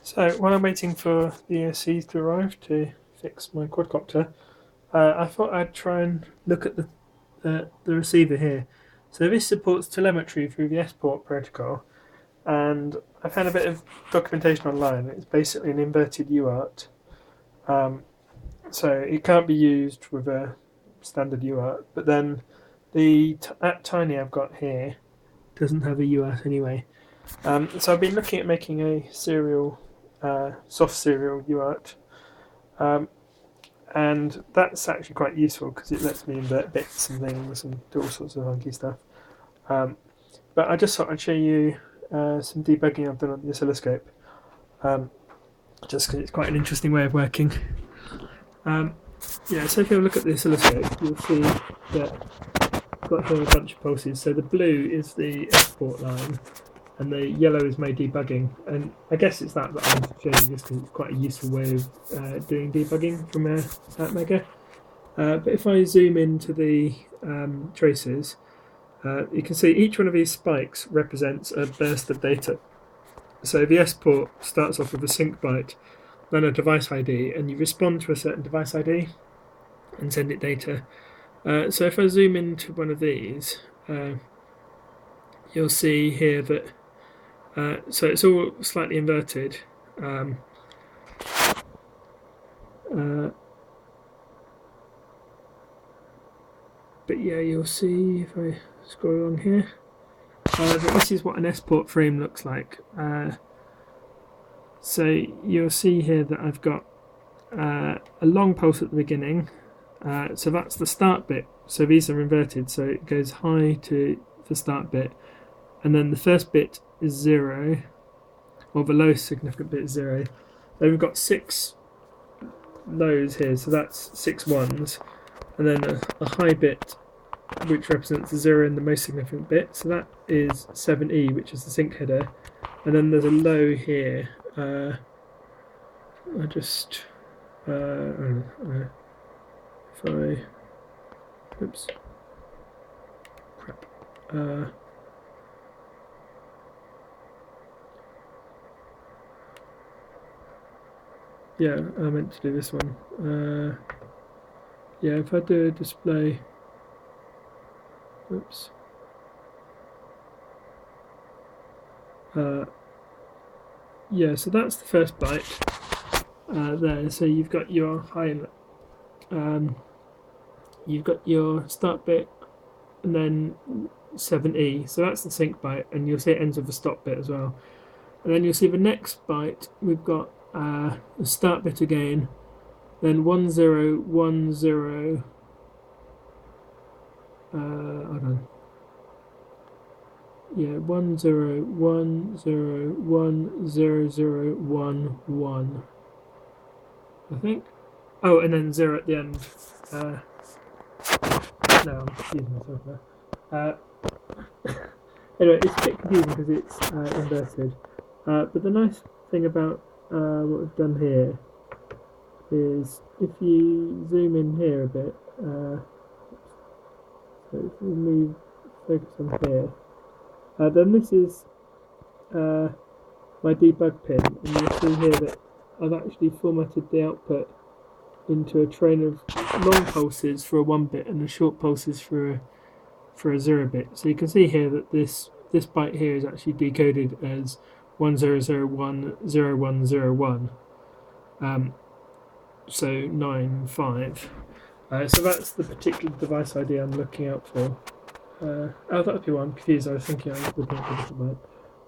So while I'm waiting for the ESCs to arrive to fix my quadcopter, I thought I'd try and look at the receiver here. So this supports telemetry through the S-port protocol, and I found a bit of documentation online. It's basically an inverted UART, so it can't be used with a standard UART. But then the AVRtiny I've got here doesn't have a UART anyway. So I've been looking at making a serial, soft serial UART, and that's actually quite useful because it lets me invert bits and things and do all sorts of funky stuff. But I just thought I'd show you some debugging I've done on the oscilloscope, just because it's quite an interesting way of working. So if you look at the oscilloscope, you'll see that I've got here a bunch of pulses. So the blue is the S-port line, and the yellow is my debugging. And I guess it's that I wanted to show you, just because it's quite a useful way of doing debugging from a Mega. But if I zoom into the traces, you can see each one of these spikes represents a burst of data. So the S-port starts off with a sync byte, then a device ID, and you respond to a certain device ID and send it data. So if I zoom into one of these, you'll see here that so it's all slightly inverted. But yeah, you'll see if I scroll along here. But this is what an S-port frame looks like. So you'll see here that I've got a long pulse at the beginning. So that's the start bit. So these are inverted. So it goes high to the start bit, and then the first bit is 0, or the lowest significant bit is 0. Then we've got 6 lows here, so that's 6 ones, and then a high bit which represents the 0 and the most significant bit, so that is 7E, which is the sync header, and then there's a low here. Oops, crap. Yeah, I meant to do this one. Yeah, if I do a display, oops. Yeah, so that's the first byte there. So you've got your high, you've got your start bit, and then 7E. So that's the sync byte, and you'll see it ends with a stop bit as well. And then you'll see the next byte, we've got the start bit again, then 1010. Hold on. Yeah, 10101011, I think. Oh, and then 0 at the end. No, I'm confusing myself there. Anyway, it's a bit confusing because it's inverted. But the nice thing about what we've done here is if you zoom in here a bit, so if we move focus on here, then this is my debug pin, and you'll see here that I've actually formatted the output into a train of long pulses for a 1-bit and a short pulses for a 0-bit. So you can see here that this byte here is actually decoded as 10010101. So 95. So that's the particular device ID I'm looking out for. Oh, that'd be why I'm confused. I was thinking I was looking at a different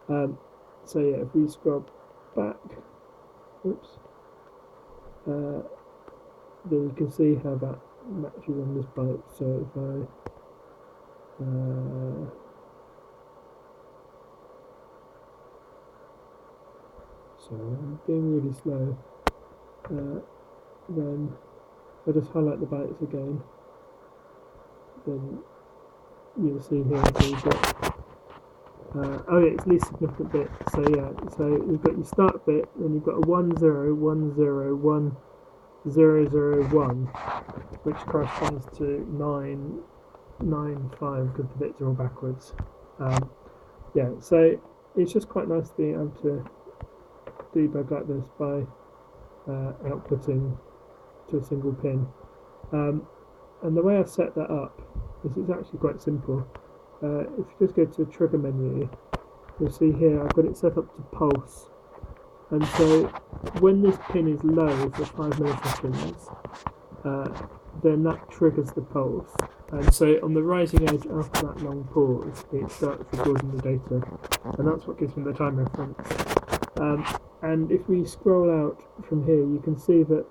byte. So yeah, if we scroll back, oops, then you can see how that matches on this byte. So if I'm being really slow. Then I just highlight the bytes again. Then you'll see here, so you've got oh yeah, it's least significant bit. So yeah, so you've got your start bit, then you've got a 10101001, which corresponds to 995 because the bits are all backwards. Yeah, so it's just quite nice being able to debug like this by outputting to a single pin. And the way I've set that up is actually quite simple. If you just go to the trigger menu, you'll see here I've got it set up to pulse. And so when this pin is low for 5 milliseconds, then that triggers the pulse. And so on the rising edge after that long pause, it starts recording the data. And that's what gives me the time reference. And if we scroll out from here, you can see that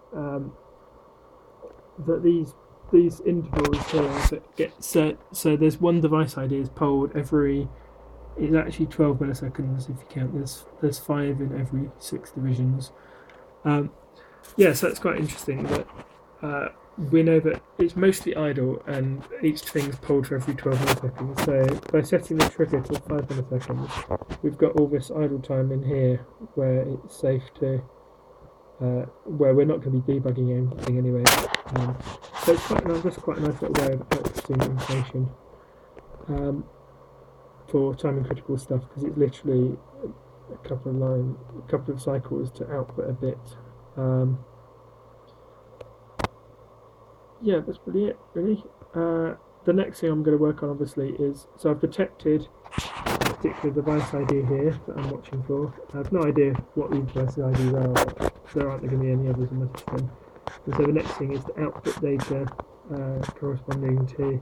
that these intervals here that get set. So there's one device ID is polled every. It's actually 12 milliseconds if you count. There's 5 in every 6 divisions. Yeah, so it's quite interesting that we know that it's mostly idle and each thing's polled for every 12 milliseconds. So by setting the trigger to 5 milliseconds, we've got all this idle time in here where it's safe to, where we're not going to be debugging anything anyway. So it's just quite a nice little way of outputting information for time and critical stuff, because it's literally a couple of cycles to output a bit. Yeah, that's pretty it, really. The next thing I'm going to work on, obviously, is, so I've detected a particular device ID here that I'm watching for. I have no idea what these device IDs are, but there aren't going to be any others in the system. And so the next thing is to output data corresponding to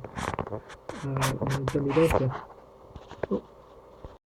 my dummy data.